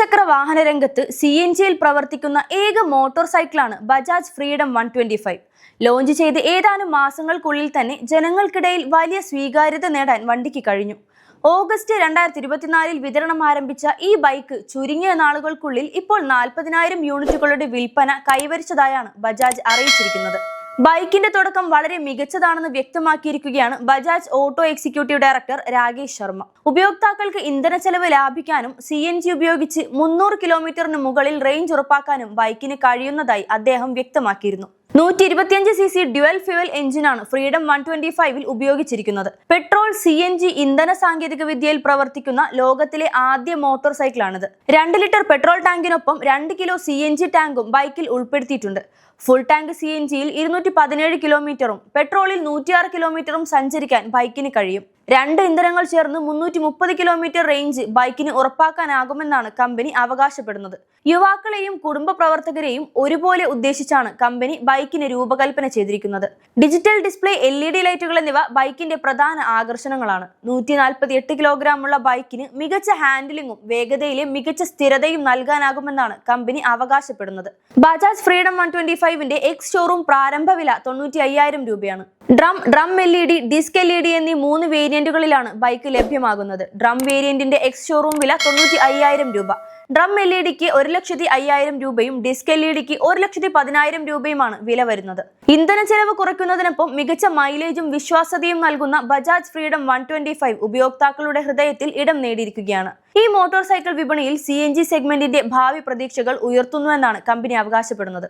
ഇരുചക്ര വാഹന രംഗത്ത് CNGയിൽ പ്രവർത്തിക്കുന്ന ഏക മോട്ടോർ സൈക്കിളാണ് ബജാജ് ഫ്രീഡം 125. ലോഞ്ച് ചെയ്ത് ഏതാനും മാസങ്ങൾക്കുള്ളിൽ തന്നെ ജനങ്ങൾക്കിടയിൽ വലിയ സ്വീകാര്യത നേടാൻ വണ്ടിക്ക് കഴിഞ്ഞു. ഓഗസ്റ്റ് 2024 വിതരണം ആരംഭിച്ച ഈ ബൈക്ക് ചുരുങ്ങിയ നാളുകൾക്കുള്ളിൽ ഇപ്പോൾ 40,000 യൂണിറ്റുകളുടെ വിൽപ്പന കൈവരിച്ചതായാണ് ബജാജ് അറിയിച്ചിരിക്കുന്നത്. ബൈക്കിന്റെ തുടക്കം വളരെ മികച്ചതാണെന്ന് വ്യക്തമാക്കിയിരിക്കുകയാണ് Bajaj auto executive director Rakesh Sharma. ഉപയോക്താക്കൾക്ക് ഇന്ധന ചെലവ് ലാഭിക്കാനും CNG ഉപയോഗിച്ച് 300 കിലോമീറ്ററിന് മുകളിൽ റേഞ്ച് ഉറപ്പാക്കാനും ബൈക്കിന് കഴിയുന്നതായി അദ്ദേഹം വ്യക്തമാക്കിയിരുന്നു. 125cc ഡ്യുവൽ ഫ്യൂവൽ എഞ്ചിനാണ് ഫ്രീഡം 125ൽ ഉപയോഗിച്ചിരിക്കുന്നത്. പെട്രോൾ CNG ഇന്ധന സാങ്കേതിക വിദ്യയിൽ പ്രവർത്തിക്കുന്ന ലോകത്തിലെ ആദ്യ മോട്ടോർ സൈക്കിളാണിത്. 2 ലിറ്റർ പെട്രോൾ ടാങ്കിനൊപ്പം 2 കിലോ CNG ടാങ്കും ബൈക്കിൽ ഉൾപ്പെടുത്തിയിട്ടുണ്ട്. ഫുൾ ടാങ്ക് CNGയിൽ 217 കിലോമീറ്ററും പെട്രോളിൽ 106 കിലോമീറ്ററും സഞ്ചരിക്കാൻ ബൈക്കിന് കഴിയും. 2 ഇന്ധനങ്ങൾ ചേർന്ന് 330 കിലോമീറ്റർ റേഞ്ച് ബൈക്കിന് ഉറപ്പാക്കാനാകുമെന്നാണ് കമ്പനി അവകാശപ്പെടുന്നത്. യുവാക്കളെയും കുടുംബ പ്രവർത്തകരെയും ഒരുപോലെ ഉദ്ദേശിച്ചാണ് കമ്പനി ബൈക്കിന് രൂപകൽപ്പന ചെയ്തിരിക്കുന്നത്. ഡിജിറ്റൽ ഡിസ്പ്ലേ, LED ലൈറ്റുകൾ എന്നിവ ബൈക്കിന്റെ പ്രധാന ആകർഷണങ്ങളാണ്. 148 കിലോഗ്രാമുള്ള ബൈക്കിന് മികച്ച ഹാൻഡിലിംഗും വേഗതയിലെ മികച്ച സ്ഥിരതയും നൽകാനാകുമെന്നാണ് കമ്പനി അവകാശപ്പെടുന്നത്. ബജാജ് ഫ്രീഡം 125ന്റെ എക്സ് ഷോറൂം പ്രാരംഭ വില 95,000 രൂപയാണ്. ഡ്രം LED, ഡിസ്ക് LED എന്നീ 3 വേരിയന്റുകളിലാണ് ബൈക്ക് ലഭ്യമാകുന്നത്. ഡ്രം വേരിയന്റിന്റെ എക്സ് ഷോറൂം വില 95,000 രൂപ. ഡ്രം LEDക്ക് 1,05,000 രൂപയും ഡിസ്ക് LEDക്ക് 1,10,000 രൂപയുമാണ് വില വരുന്നത്. ഇന്ധന ചെലവ് കുറയ്ക്കുന്നതിനൊപ്പം മികച്ച മൈലേജും വിശ്വാസ്യതയും നൽകുന്ന ബജാജ് ഫ്രീഡം 125 ഉപയോക്താക്കളുടെ ഹൃദയത്തിൽ ഇടം നേടിയിരിക്കുകയാണ്. ഈ മോട്ടോർ സൈക്കിൾ വിപണിയിൽ CNG സെഗ്മെന്റിന്റെ ഭാവി പ്രതീക്ഷകൾ ഉയർത്തുന്നുവെന്നാണ് കമ്പനി അവകാശപ്പെടുന്നത്.